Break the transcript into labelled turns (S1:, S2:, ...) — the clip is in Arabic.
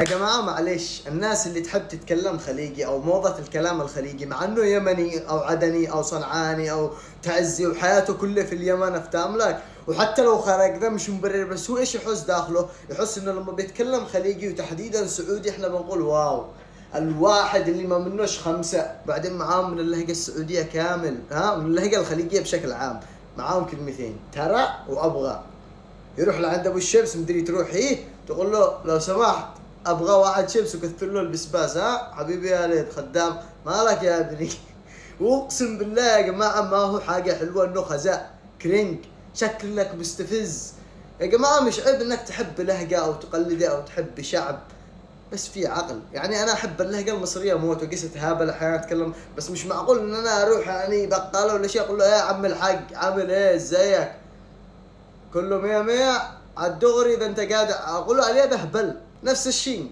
S1: يا جماعة معلش، الناس اللي تحب تتكلم خليجي أو موضة الكلام الخليجي مع إنه يمني أو عدني أو صنعاني أو تعزي وحياته كلها في اليمن، أفتهم لك؟ وحتى لو خرج ذا مش مبرر، بس هو إيش يحس داخله؟ يحس إنه لما بيتكلم خليجي وتحديدا سعودي إحنا بنقول واو، الواحد اللي ما منوش خمسة. بعدين معاهم من اللهجة السعودية كامل، من اللهجة الخليجية بشكل عام معاهم كلمتين: ترى وأبغى. يروح لعند ابو الشمس، مدري تروح تقول له لو سمحت ابغى واحد شمس وكثر له البسباس. حبيبي يا ليت خدام، مالك يا ابني؟ واقسم بالله يا جماعه ما هو حاجه حلوه، انه خزاء كرنج، شكلك مستفز. يا جماعه مش عيب انك تحب لهجه او تقلده او تحب شعب، بس في عقل. يعني انا احب اللهجه المصريه موت، وقست هابل احيانا اتكلم، بس مش معقول ان انا اروح يعني بقاله ولا شيء اقول له يا عم الحاج عامل ايه ازيك، كله مية مية على الدغري. اذا انت قاعد اقول له عليه ده هبل، نفس الشيء.